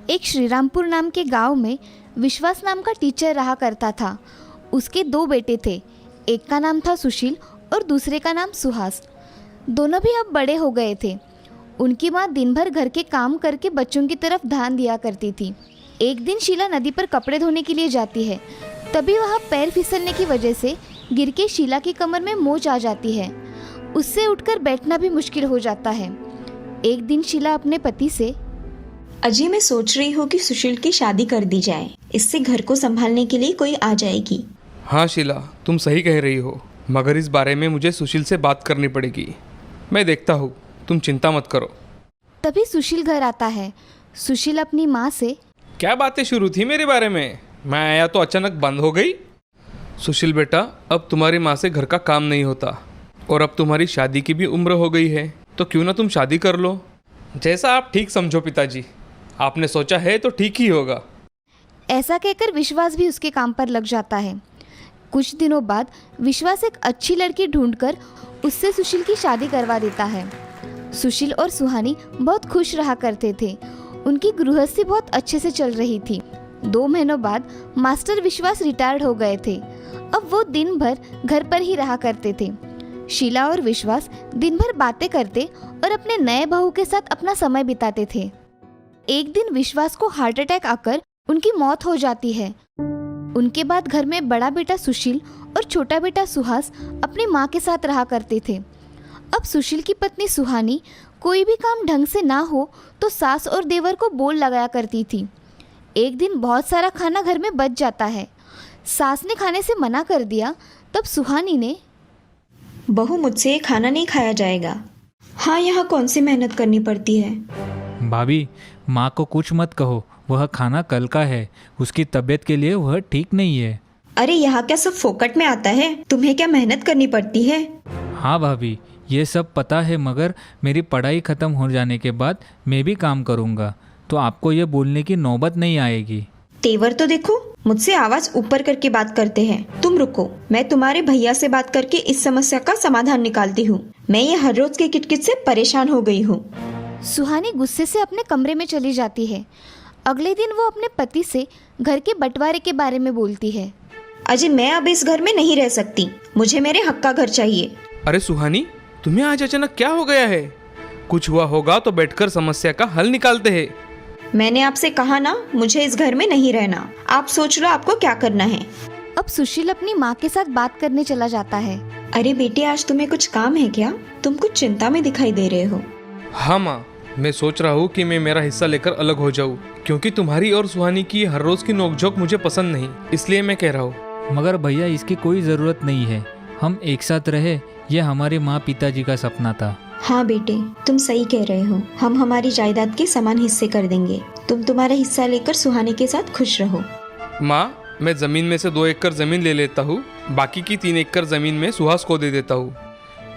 एक श्रीरामपुर नाम के गांव में विश्वास नाम का टीचर रहा करता था। उसके 2 बेटे थे, एक का नाम था सुशील और दूसरे का नाम सुहास। दोनों भी अब बड़े हो गए थे। उनकी माँ दिन भर घर के काम करके बच्चों की तरफ ध्यान दिया करती थी। एक दिन शीला नदी पर कपड़े धोने के लिए जाती है। तभी वहाँ पैर फिसलने की वजह से गिर के शीला की कमर में मोच आ जाती है। उससे उठकर बैठना भी मुश्किल हो जाता है। एक दिन शीला अपने पति से, अजी मैं सोच रही हूँ कि सुशील की शादी कर दी जाए, इससे घर को संभालने के लिए कोई आ जाएगी। हाँ शीला, तुम सही कह रही हो, मगर इस बारे में मुझे सुशील से बात करनी पड़ेगी। मैं देखता हूँ, तुम चिंता मत करो। तभी सुशील घर आता है। सुशील अपनी माँ से, क्या बातें शुरू थी मेरे बारे में? मैं आया तो अचानक बंद हो गई। सुशील बेटा, अब तुम्हारी माँ से घर का काम नहीं होता और अब तुम्हारी शादी की भी उम्र हो गई है, तो क्यों ना तुम शादी कर लो। जैसा आप ठीक समझो पिताजी, आपने सोचा है तो ठीक ही होगा। ऐसा कहकर विश्वास भी उसके काम पर लग जाता है। कुछ दिनों बाद विश्वास एक अच्छी लड़की ढूंढकर उससे सुशील की शादी करवा देता है। सुशील और सुहानी बहुत खुश रहा करते थे। उनकी गृहस्थी बहुत अच्छे से चल रही थी। 2 महीनों बाद मास्टर विश्वास रिटायर्ड हो गए थे। अब वो दिन भर घर पर ही रहा करते थे। शीला और विश्वास दिन भर बातें करते और अपने नए बहू के साथ अपना समय बिताते थे। एक दिन विश्वास को हार्ट अटैक आकर उनकी मौत हो जाती है। उनके बाद घर में बड़ा बेटा सुशील और छोटा बेटा सुहास अपनी माँ के साथ रहा करते थे। अब सुशील की पत्नी सुहानी कोई भी काम ढंग से ना हो तो सास और देवर को बोल लगाया करती थी। एक दिन बहुत सारा खाना घर में बच जाता है। सास ने खाने से मना कर दिया। तब सुहानी ने, बहू मुझसे ये खाना नहीं खाया जाएगा। हाँ, यहाँ कौन सी मेहनत करनी पड़ती है। भाभी, माँ को कुछ मत कहो, वह खाना कल का है, उसकी तबीयत के लिए वह ठीक नहीं है। अरे यहाँ क्या सब फोकट में आता है? तुम्हें क्या मेहनत करनी पड़ती है? हाँ भाभी, ये सब पता है, मगर मेरी पढ़ाई ख़त्म हो जाने के बाद मैं भी काम करूँगा, तो आपको ये बोलने की नौबत नहीं आएगी। तेवर तो देखो, मुझसे आवाज ऊपर करके बात करते हैं। तुम रुको, मैं तुम्हारे भैया से बात करके इस समस्या का समाधान निकालती हूँ। मैं ये हर रोज के किटकिट से परेशान हो गई हूँ। सुहानी गुस्से से अपने कमरे में चली जाती है। अगले दिन वो अपने पति से घर के बंटवारे के बारे में बोलती है। अजय, मैं अब इस घर में नहीं रह सकती, मुझे मेरे हक का घर चाहिए। अरे सुहानी, तुम्हें आज अचानक क्या हो गया है? कुछ हुआ होगा तो बैठकर समस्या का हल निकालते हैं। मैंने आपसे कहा ना, मुझे इस घर में नहीं रहना। आप सोच लो आपको क्या करना है। अब सुशील अपनी माँ के साथ बात करने चला जाता है। अरे बेटे, आज तुम्हें कुछ काम है क्या? तुम कुछ चिंता में दिखाई दे रहे हो। हाँ माँ, मैं सोच रहा हूँ कि मैं मेरा हिस्सा लेकर अलग हो जाऊँ, क्योंकि तुम्हारी और सुहानी की हर रोज की नोकझोंक मुझे पसंद नहीं, इसलिए मैं कह रहा हूँ। मगर भैया, इसकी कोई ज़रूरत नहीं है, हम एक साथ रहे, ये हमारे माँ पिताजी का सपना था। हाँ बेटे, तुम सही कह रहे हो। हम हमारी जायदाद के समान हिस्से कर देंगे। तुम तुम्हारा हिस्सा लेकर सुहानी के साथ खुश रहो। माँ, मैं जमीन में से 2 एकड़ जमीन ले लेता हूँ, बाकी की 3 एकड़ जमीन में सुहास को दे देता हूँ।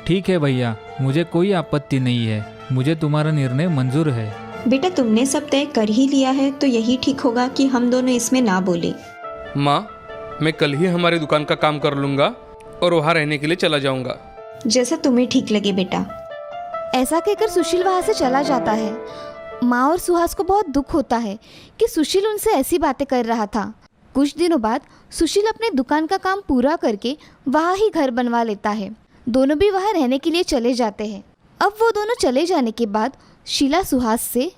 ठीक है भैया, मुझे कोई आपत्ति नहीं है, मुझे तुम्हारा निर्णय मंजूर है। बेटा, तुमने सब तय कर ही लिया है तो यही ठीक होगा कि हम दोनों इसमें ना बोले। माँ, मैं कल ही हमारी दुकान का काम कर लूँगा और वहाँ रहने के लिए चला जाऊँगा। जैसा तुम्हें ठीक लगे बेटा। ऐसा कहकर सुशील वहाँ से चला जाता है। माँ और सुहास को बहुत दुख होता है कि सुशील उनसे ऐसी बातें कर रहा था। कुछ दिनों बाद सुशील अपने दुकान का काम पूरा करके वहाँ ही घर बनवा लेता है। दोनों भी वहाँ रहने के लिए चले जाते हैं। अब वो दोनों चले जाने के बाद शीला सुहास से,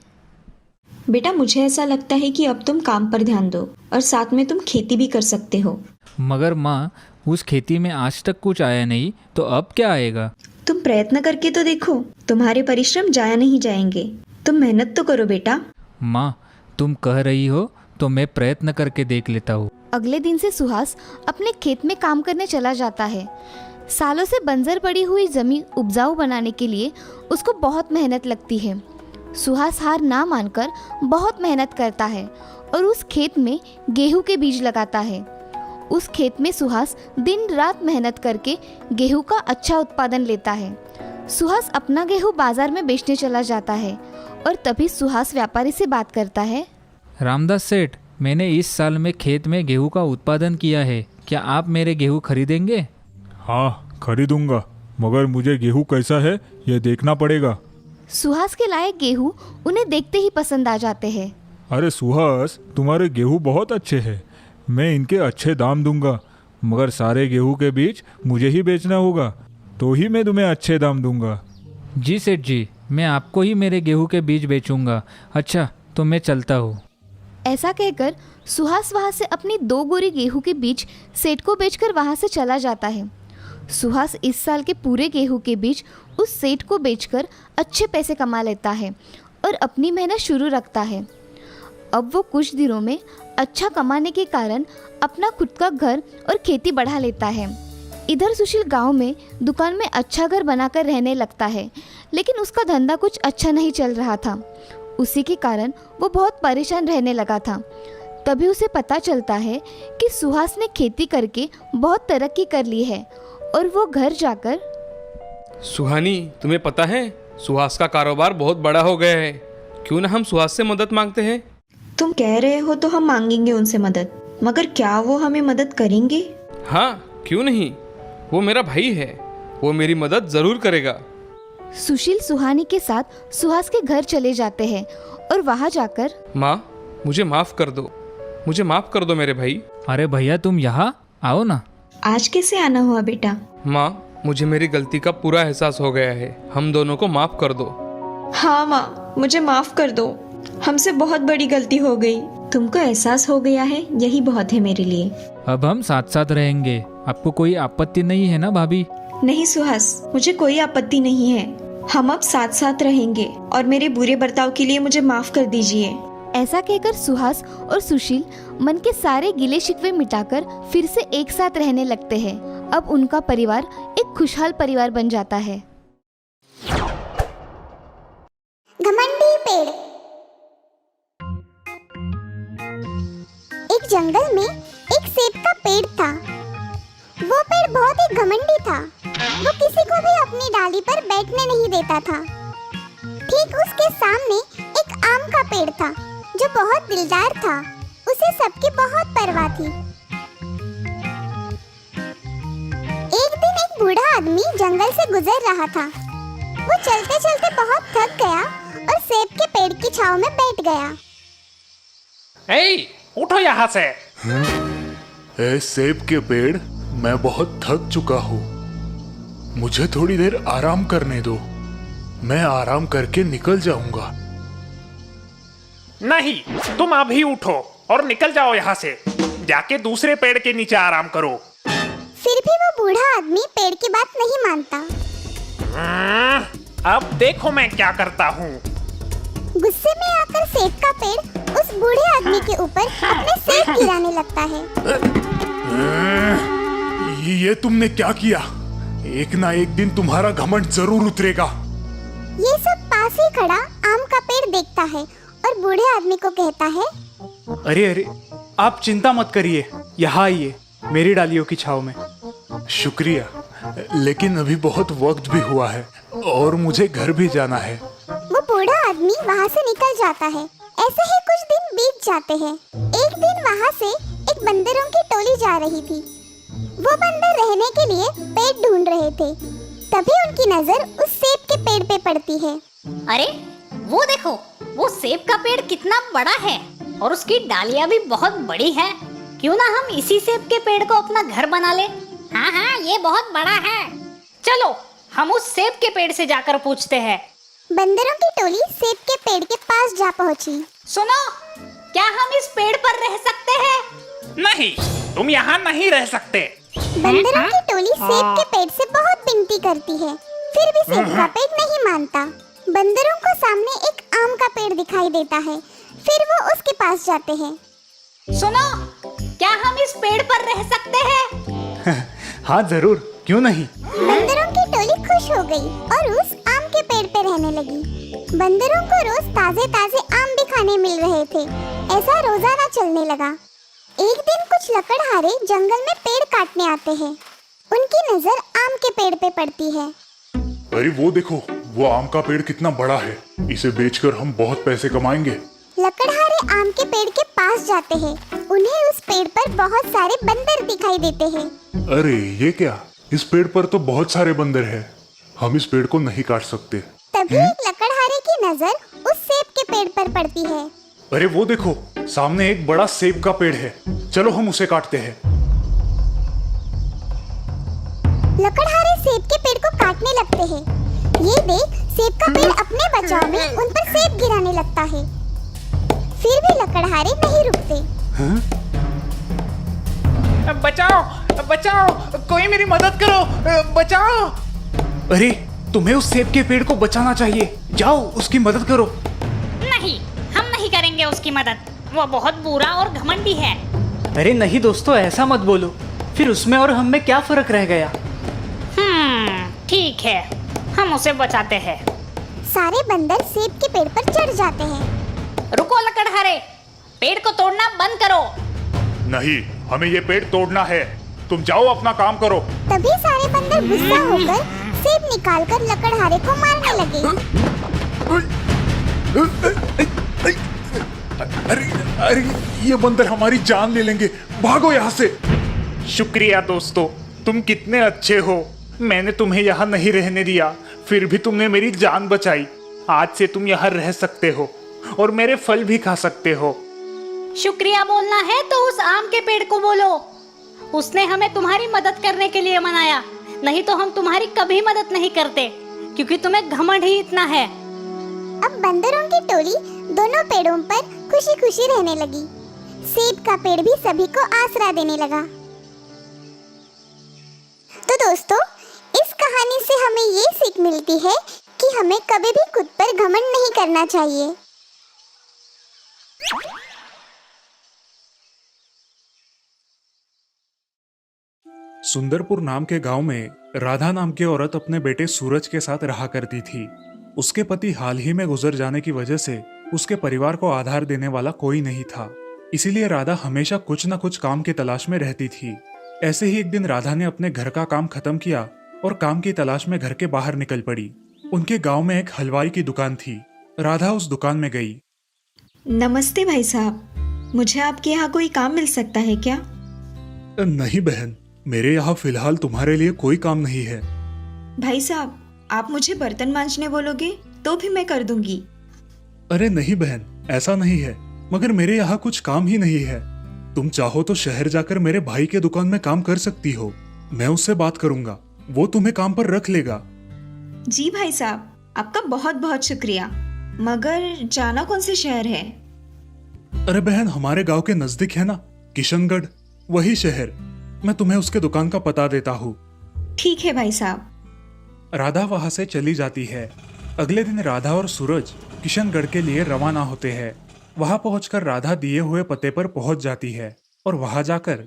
बेटा, मुझे ऐसा लगता है कि अब तुम काम पर ध्यान दो और साथ में तुम खेती भी कर सकते हो। मगर माँ, उस खेती में आज तक कुछ आया नहीं, तो अब क्या आएगा? तुम प्रयत्न करके तो देखो, तुम्हारे परिश्रम जाया नहीं जाएंगे। तुम मेहनत तो करो बेटा। माँ, तुम कह रही हो तो मैं प्रयत्न करके देख लेता हूँ। अगले दिन से सुहास अपने खेत में काम करने चला जाता है। सालों से बंजर पड़ी हुई जमीन उपजाऊ बनाने के लिए उसको बहुत मेहनत लगती है। सुहास हार ना मानकर बहुत मेहनत करता है और उस खेत में गेहूं के बीज लगाता है। उस खेत में सुहास दिन रात मेहनत करके गेहूं का अच्छा उत्पादन लेता है। सुहास अपना गेहूं बाजार में बेचने चला जाता है और तभी सुहास व्यापारी से बात करता है। रामदास सेठ, मैंने इस साल में खेत में गेहूं का उत्पादन किया है, क्या आप मेरे गेहूं खरीदेंगे? हाँ, खरीदूंगा, मगर मुझे गेहूं कैसा है ये देखना पड़ेगा। सुहास के लाए गेहूं उन्हें देखते ही पसंद आ जाते हैं। अरे सुहास, तुम्हारे गेहूँ बहुत अच्छे हैं, मैं इनके अच्छे दाम दूंगा, मगर सारे गेहूँ के बीज मुझे ही बेचना होगा, तो ही मैं तुम्हें अच्छे दाम दूंगा। जी सेठ जी, मैं आपको ही मेरे गेहूं के बीज बेचूंगा। अच्छा, तो मैं चलता हूँ। ऐसा कहकर सुहास वहाँ से अपनी 2 बोरी गेहूं के बीज सेठ को बेचकर वहाँ से चला जाता है। सुहास इस साल के पूरे गेहूं के बीज उस सेठ को बेचकर अच्छे पैसे कमा लेता है और अपनी मेहनत शुरू रखता है। अब वो कुछ दिनों में अच्छा कमाने के कारण अपना खुद का घर और खेती बढ़ा लेता है। इधर सुशील गांव में दुकान में अच्छा घर बनाकर रहने लगता है, लेकिन उसका धंधा कुछ अच्छा नहीं चल रहा था। उसी के कारण वो बहुत परेशान रहने लगा था। तभी उसे पता चलता है कि सुहास ने खेती करके बहुत तरक्की कर ली है और वो घर जाकर, सुहानी, तुम्हें पता है सुहास का कारोबार बहुत बड़ा हो गया है, क्यों ना हम सुहास से मदद मांगते हैं। तुम कह रहे हो तो हम मांगेंगे उनसे मदद, मगर क्या वो हमें मदद करेंगे? हाँ, क्यों नहीं, वो मेरा भाई है, वो मेरी मदद ज़रूर करेगा। सुशील सुहानी के साथ सुहास के घर चले जाते हैं और वहाँ जाकर, माँ, मुझे माफ़ कर दो, मुझे माफ़ कर दो मेरे भाई। अरे भैया, तुम यहाँ आओ ना। आज कैसे आना हुआ बेटा? माँ, मुझे मेरी गलती का पूरा एहसास हो गया है, हम दोनों को माफ़ कर दो। हाँ माँ, मुझे माफ कर दो, हमसे बहुत बड़ी गलती हो गई। तुमको एहसास हो गया है, यही बहुत है मेरे लिए। अब हम साथ साथ रहेंगे, आपको कोई आपत्ति नहीं है ना भाभी? नहीं सुहास, मुझे कोई आपत्ति नहीं है, हम अब साथ साथ रहेंगे और मेरे बुरे बर्ताव के लिए मुझे माफ कर दीजिए। ऐसा कहकर सुहास और सुशील मन के सारे गिले शिकवे मिटाकर फिर से एक साथ रहने लगते हैं। अब उनका परिवार एक खुशहाल परिवार बन जाता है। घमंडी पेड़। एक जंगल में एक सेब का पेड़ था। वो पेड़ बहुत ही घमंडी था। वो किसी को भी अपनी डाली पर बैठने नहीं देता था। ठीक उसके सामने एक आम का पेड़ था जो बहुत दिलदार था। उसे सबकी बहुत परवाह थी। एक दिन एक बूढ़ा आदमी जंगल से गुजर रहा था। वो चलते चलते बहुत थक गया और सेब के पेड़ की छांव में बैठ गया। ए, उठो यहाँ से। ए सेब के पेड़, मैं बहुत थक चुका हूँ, मुझे थोड़ी देर आराम करने दो, मैं आराम करके निकल जाऊंगा। नहीं, तुम अभी उठो और निकल जाओ यहाँ से। जाके दूसरे पेड़ के नीचे आराम करो। फिर भी वो बूढ़ा आदमी पेड़ की बात नहीं मानता। अब देखो मैं क्या करता हूँ। गुस्से में आकर सेब का पेड़ उस बूढ़े आदमी के ऊपर अपने सेब गिराने लगता है। ये तुमने क्या किया? एक ना एक दिन तुम्हारा घमंड जरूर उतरेगा। ये सब पास ही खड़ा आम का पेड़ देखता है और बूढ़े आदमी को कहता है, अरे अरे, आप चिंता मत करिए, यहाँ आइए मेरी डालियों की छाव में। शुक्रिया, लेकिन अभी बहुत वक्त भी हुआ है और मुझे घर भी जाना है। वो बूढ़ा आदमी वहाँ से निकल जाता है। ऐसे ही कुछ दिन बीत जाते हैं। एक दिन वहाँ से एक बंदरों की टोली जा रही थी। वो बंदर रहने के लिए पेड़ ढूंढ रहे थे। तभी उनकी नजर उस सेब के पेड़ पे पड़ती है। अरे वो देखो, वो सेब का पेड़ कितना बड़ा है और उसकी डालियां भी बहुत बड़ी है। क्यों ना हम इसी सेब के पेड़ को अपना घर बना ले। हाँ हाँ, ये बहुत बड़ा है। चलो हम उस सेब के पेड़ से जाकर पूछते हैं। बंदरों की टोली सेब के पेड़ के पास जा पहुंची। सुनो, क्या हम इस पेड़ पर रह सकते हैं? नहीं, तुम यहाँ नहीं रह सकते। बंदरों की टोली सेब के पेड़ से बहुत विनती करती है, फिर भी सेब का पेड़ नहीं मानता। बंदरों को सामने एक आम का पेड़ दिखाई देता है। फिर वो उसके पास जाते हैं। सुनो, क्या हम इस पेड़ पर रह सकते हैं? हाँ जरूर, क्यों नहीं। बंदरों की टोली खुश हो गई और उस आम के पेड़ पे रहने लगी। बंदरों को रोज ताजे ताजे आम भी खाने मिल रहे थे। ऐसा रोजाना चलने लगा। एक दिन कुछ लकड़हारे जंगल में पेड़ काटने आते हैं। उनकी नजर आम के पेड़ पे पड़ती है। अरे वो देखो, वो आम का पेड़ कितना बड़ा है, इसे बेचकर हम बहुत पैसे कमाएंगे। लकड़हारे आम के पेड़ के पास जाते हैं। उन्हें उस पेड़ पर बहुत सारे बंदर दिखाई देते हैं। अरे ये क्या, इस पेड़ पर तो बहुत सारे बंदर हैं, हम इस पेड़ को नहीं काट सकते। तभी एक लकड़हारे की नजर उस सेब के पेड़ पर पड़ती है। अरे वो देखो, सामने एक बड़ा सेब का पेड़ है। चलो हम उसे काटते हैं। लकड़हारे सेब के पेड़ को काटने लगते हैं। ये देख सेब का पेड़ अपने बचाव में उन पर सेब गिराने लगता है। फिर भी लकड़हारे नहीं रुकते। बचाओ बचाओ, कोई मेरी मदद करो, बचाओ। अरे तुम्हें उस सेब के पेड़ को बचाना चाहिए, जाओ उसकी मदद करो। नहीं, हम नहीं करेंगे उसकी मदद। वो बहुत बुरा और घमंडी है। अरे नहीं दोस्तों, ऐसा मत बोलो, फिर उसमें और हम में क्या फर्क रह गया। ठीक है, हम उसे बचाते हैं। सारे बंदर सेब के पेड़ पर चढ़ जाते हैं। रुको लकड़हारे, पेड़ को तोड़ना बंद करो। नहीं, हमें ये पेड़ तोड़ना है। तुम जाओ अपना काम करो। तभी सारे बंदर गुस्सा होकर सेब निकालकर लकड़हारे को मारने लगे। अरे अरे, ये बंदर हमारी जान ले लेंगे, भागो यहाँ से। शुक्रिया दोस्तों, तुम कितने अच्छे हो। मैंने तुम्हें यहाँ नहीं रहने दिया, फिर भी तुमने मेरी जान बचाई। आज से तुम यहाँ रह सकते हो और मेरे फल भी खा सकते हो। शुक्रिया बोलना है तो उस आम के पेड़ को बोलो। उसने हमें तुम्हारी मदद करने के लिए मनाया, नहीं तो हम तुम्हारी कभी मदद नहीं करते, क्योंकि तुम्हें घमंड ही इतना है। अब बंदरों की टोली दोनों पेड़ों पर खुशी खुशी रहने लगी। सेब का पेड़ भी सभी को आसरा देने लगा। तो दोस्तों, इस कहानी से हमें ये सीख मिलती है कि हमें कभी भी खुद पर घमंड नहीं करना चाहिए। सुंदरपुर नाम के गांव में राधा नाम की औरत अपने बेटे सूरज के साथ रहा करती थी। उसके पति हाल ही में गुजर जाने की वजह से उसके परिवार को आधार देने वाला कोई नहीं था। इसीलिए राधा हमेशा कुछ न कुछ काम की तलाश में रहती थी। ऐसे ही एक दिन राधा ने अपने घर का काम खत्म किया और काम की तलाश में घर के बाहर निकल पड़ी। उनके गांव में एक हलवाई की दुकान थी। राधा उस दुकान में गई। नमस्ते भाई साहब, मुझे आपके यहाँ कोई काम मिल सकता है क्या? नहीं बहन, मेरे यहाँ फिलहाल तुम्हारे लिए कोई काम नहीं है। भाई साहब, आप मुझे बर्तन मांजने बोलोगे तो भी मैं कर दूंगी। अरे नहीं बहन, ऐसा नहीं है, मगर मेरे यहाँ कुछ काम ही नहीं है। तुम चाहो तो शहर जाकर मेरे भाई के दुकान में काम कर सकती हो। मैं उससे बात करूंगा, वो तुम्हें काम पर रख लेगा। जी भाई साहब, आपका बहुत बहुत शुक्रिया, मगर जाना कौन से शहर है? अरे बहन, हमारे गांव के नजदीक है ना, किशनगढ़, वही शहर। मैं तुम्हें उसके दुकान का पता देता हूँ। ठीक है भाई साहब। राधा वहां से चली जाती है। अगले दिन राधा और सूरज किशनगढ़ के लिए रवाना होते हैं। वहां पहुंचकर राधा दिए हुए पते पर पहुंच जाती है और वहां जाकर,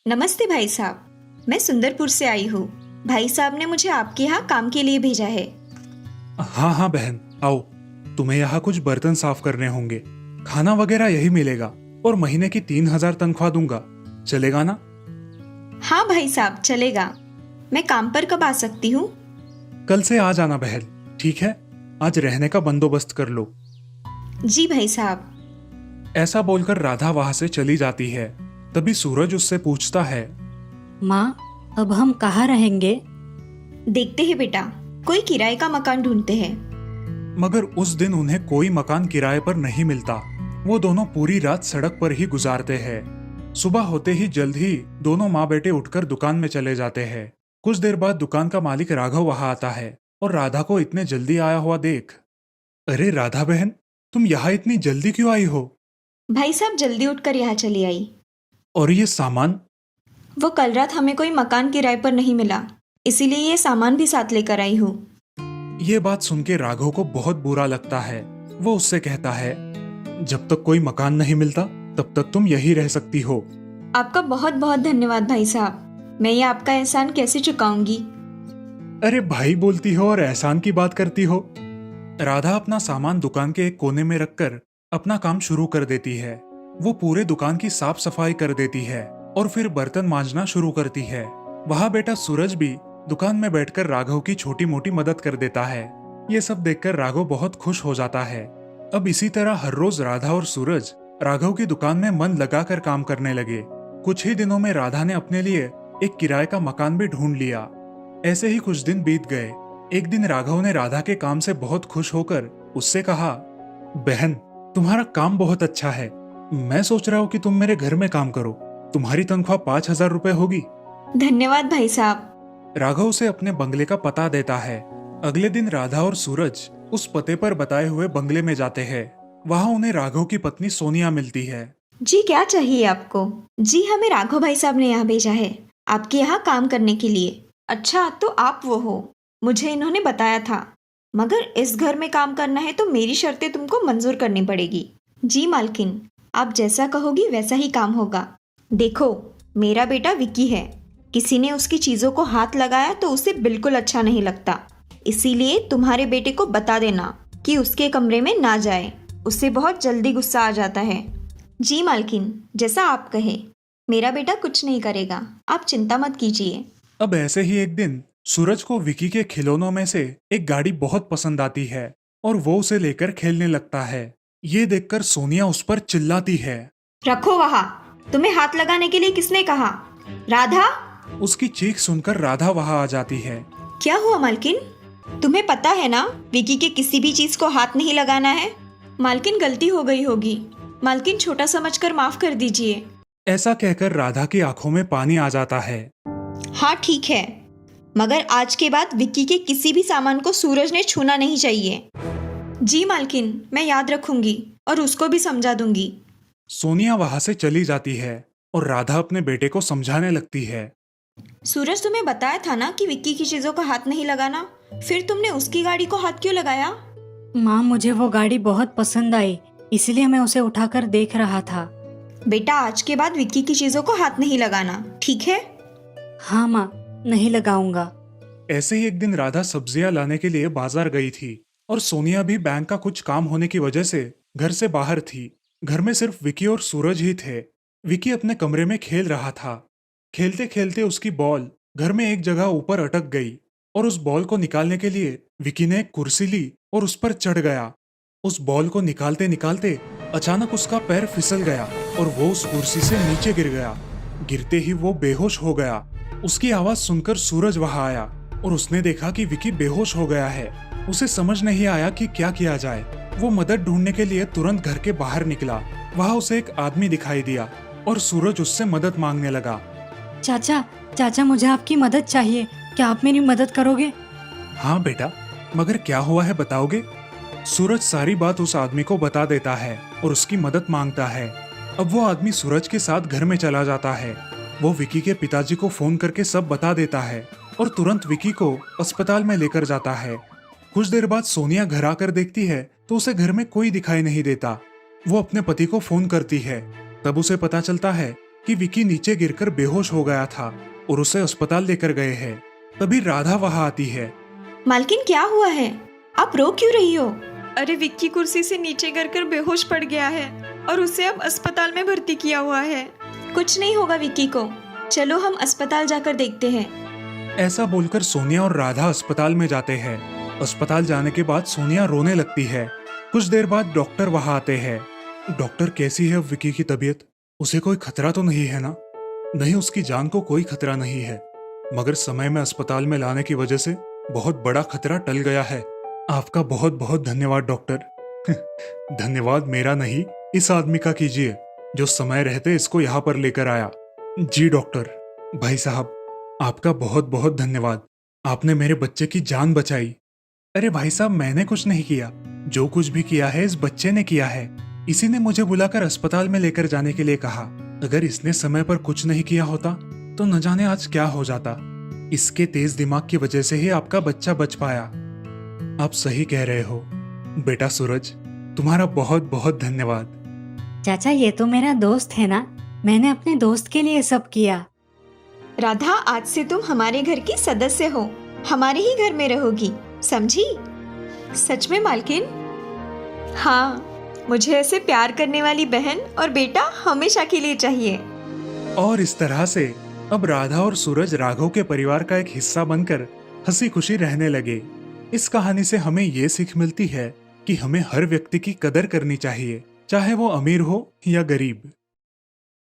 नमस्ते भाई साहब, मैं सुंदरपुर से आई हूँ। भाई साहब ने मुझे आपके यहाँ काम के लिए भेजा है। हाँ हाँ बहन, आओ। तुम्हें यहाँ कुछ बर्तन साफ करने होंगे, खाना वगैरह यही मिलेगा और महीने की 3000 तनख्वाह दूंगा। चलेगा ना? हाँ भाई साहब, चलेगा। मैं काम पर कब आ सकती हूँ? कल से आ जाना बहन, ठीक है? आज रहने का बंदोबस्त कर लो। जी भाई साहब। ऐसा बोलकर राधा वहां से चली जाती है। तभी सूरज उससे पूछता है, माँ, अब हम कहाँ रहेंगे? देखते हैं बेटा, कोई किराए का मकान ढूंढते हैं। मगर उस दिन उन्हें कोई मकान किराए पर नहीं मिलता। वो दोनों पूरी रात सड़क पर ही गुजारते हैं। सुबह होते ही जल्द ही दोनों माँ बेटे उठकर दुकान में चले जाते हैं। कुछ देर बाद दुकान का मालिक राघव वहां आता है और राधा को इतने जल्दी आया हुआ देख, अरे राधा बहन, तुम यहाँ इतनी जल्दी क्यों आई हो? भाई साहब, जल्दी उठकर यहाँ चली आई। और ये सामान? वो कल रात हमें कोई मकान किराए पर नहीं मिला, इसीलिए ये सामान भी साथ लेकर आई हूँ। ये बात सुन के राघव को बहुत बुरा लगता है। वो उससे कहता है, जब तक कोई मकान नहीं मिलता तब तक तुम यही रह सकती हो। आपका बहुत बहुत धन्यवाद भाई साहब, मैं ये आपका एहसान कैसे चुकाऊंगी? अरे भाई बोलती हो और एहसान की बात करती हो। राधा अपना सामान दुकान के एक कोने में रखकर अपना काम शुरू कर देती है। वो पूरे दुकान की साफ सफाई कर देती है और फिर बर्तन मांजना शुरू करती है। वहाँ बेटा सूरज भी दुकान में बैठकर राघव की छोटी मोटी मदद कर देता है। ये सब देखकर राघव बहुत खुश हो जाता है। अब इसी तरह हर रोज राधा और सूरज राघव की दुकान में मन लगाकर काम करने लगे। कुछ ही दिनों में राधा ने अपने लिए एक किराए का मकान भी ढूंढ लिया। ऐसे ही कुछ दिन बीत गए। एक दिन राघव ने राधा के काम से बहुत खुश होकर उससे कहा, बहन, तुम्हारा काम बहुत अच्छा है। मैं सोच रहा हूँ कि तुम मेरे घर में काम करो। तुम्हारी तनख्वाह 5,000 रुपए होगी। धन्यवाद भाई साहब। राघव उसे अपने बंगले का पता देता है। अगले दिन राधा और सूरज उस पते पर बताए हुए बंगले में जाते हैं। वहाँ उन्हें राघव की पत्नी सोनिया मिलती है। जी क्या चाहिए आपको? जी हमें राघव भाई साहब ने यहाँ भेजा है आपके यहाँ काम करने के लिए। अच्छा तो आप वो हो, मुझे इन्होंने बताया था। मगर इस घर में काम करना है तो मेरी शर्तें तुमको मंजूर करनी पड़ेगी। जी मालकिन, आप जैसा कहोगी वैसा ही काम होगा। देखो मेरा बेटा विक्की है, किसी ने उसकी चीज़ों को हाथ लगाया तो उसे बिल्कुल अच्छा नहीं लगता। इसीलिए तुम्हारे बेटे को बता देना कि उसके कमरे में ना जाए, उससे बहुत जल्दी गुस्सा आ जाता है। जी मालकिन, जैसा आप कहे। मेरा बेटा कुछ नहीं करेगा, आप चिंता मत कीजिए। अब ऐसे ही एक दिन सूरज को विकी के खिलौनों में से एक गाड़ी बहुत पसंद आती है और वो उसे लेकर खेलने लगता है। ये देखकर सोनिया उस पर चिल्लाती है। रखो वहाँ, तुम्हें हाथ लगाने के लिए किसने कहा? राधा! उसकी चीख सुनकर राधा वहाँ आ जाती है। क्या हुआ मालकिन? तुम्हें पता है ना विकी के किसी भी चीज को हाथ नहीं लगाना है। मालकिन गलती हो गई होगी, मालकिन छोटा समझकर माफ कर दीजिए। ऐसा कहकर राधा की आंखों में पानी आ जाता है। हाँ ठीक है, मगर आज के बाद विक्की के किसी भी सामान को सूरज ने छूना नहीं चाहिए। जी मालकिन, मैं याद रखूंगी और उसको भी समझा दूंगी। सोनिया वहाँ से चली जाती है और राधा अपने बेटे को समझाने लगती है। सूरज, तुम्हें बताया था ना कि विक्की की चीजों को हाथ नहीं लगाना, फिर तुमने उसकी गाड़ी को हाथ क्यों लगाया? माँ, मुझे वो गाड़ी बहुत पसंद आई, इसलिए मैं उसे उठाकर देख रहा था। बेटा आज के बाद विक्की की चीजों को हाथ नहीं लगाना, ठीक है? हाँ माँ, नहीं लगाऊंगा। ऐसे ही एक दिन राधा सब्जियां लाने के लिए बाजार गई थी और सोनिया भी बैंक का कुछ काम होने की वजह से घर से बाहर थी। घर में सिर्फ विकी और सूरज ही थे। विकी अपने कमरे में खेल रहा था। खेलते खेलते उसकी बॉल घर में एक जगह ऊपर अटक गई और उस बॉल को निकालने के लिए विकी ने एक कुर्सी ली और उस पर चढ़ गया। उस बॉल को निकालते निकालते अचानक उसका पैर फिसल गया और वो उस कुर्सी से नीचे गिर गया। गिरते ही वो बेहोश हो गया। उसकी आवाज सुनकर सूरज वहां आया और उसने देखा कि विकी बेहोश हो गया है। उसे समझ नहीं आया कि क्या किया जाए। वो मदद ढूंढने के लिए तुरंत घर के बाहर निकला। वहां उसे एक आदमी दिखाई दिया और सूरज उससे मदद मांगने लगा। चाचा, चाचा मुझे आपकी मदद चाहिए, क्या आप मेरी मदद करोगे? हाँ बेटा, मगर क्या हुआ है बताओगे? सूरज सारी बात उस आदमी को बता देता है और उसकी मदद मांगता है। अब वो आदमी सूरज के साथ घर में चला जाता है। वो विकी के पिताजी को फोन करके सब बता देता है और तुरंत विकी को अस्पताल में लेकर जाता है। कुछ देर बाद सोनिया घर आकर देखती है तो उसे घर में कोई दिखाई नहीं देता। वो अपने पति को फोन करती है। तब उसे पता चलता है कि विकी नीचे गिरकर बेहोश हो गया था और उसे अस्पताल लेकर गए हैं। तभी राधा वहां आती है। मालकिन क्या हुआ है? आप रो क्यों रही हो? अरे विक्की कुर्सी से नीचे गिरकर बेहोश पड़ गया है और उसे अब अस्पताल में भर्ती किया हुआ है। कुछ नहीं होगा विक्की को, चलो हम अस्पताल जाकर देखते हैं। ऐसा बोलकर सोनिया और राधा अस्पताल में जाते हैं। अस्पताल जाने के बाद सोनिया रोने लगती है। कुछ देर बाद डॉक्टर वहां आते हैं। डॉक्टर, कैसी है अब विकी की तबीयत? उसे कोई खतरा तो नहीं है ना? नहीं, उसकी जान को कोई खतरा नहीं है, मगर समय में अस्पताल में लाने की वजह से बहुत बड़ा खतरा टल गया है। आपका बहुत बहुत धन्यवाद डॉक्टर। धन्यवाद मेरा नहीं, इस आदमी का कीजिए जो समय रहते इसको यहाँ पर लेकर आया। जी डॉक्टर। भाई साहब, आपका बहुत बहुत धन्यवाद, आपने मेरे बच्चे की जान बचाई। अरे भाई साहब, मैंने कुछ नहीं किया, जो कुछ भी किया है इस बच्चे ने किया है। इसी ने मुझे बुलाकर अस्पताल में लेकर जाने के लिए कहा। अगर इसने समय पर कुछ नहीं किया होता तो न जाने आज क्या हो जाता। इसके तेज दिमाग की वजह से ही आपका बच्चा बच पाया। आप सही कह रहे हो बेटा सूरज, तुम्हारा बहुत बहुत धन्यवाद। चाचा, ये तो मेरा दोस्त है ना, मैंने अपने दोस्त के लिए सब किया। राधा, आज से तुम हमारे घर की सदस्य हो, हमारे ही घर में रहोगी, समझी? सच में मालकिन? हाँ, मुझे ऐसे प्यार करने वाली बहन और बेटा हमेशा के लिए चाहिए। और इस तरह से अब राधा और सूरज राघव के परिवार का एक हिस्सा बनकर हंसी खुशी रहने लगे। इस कहानी से हमें ये सीख मिलती है कि हमें हर व्यक्ति की कदर करनी चाहिए, चाहे वो अमीर हो या गरीब।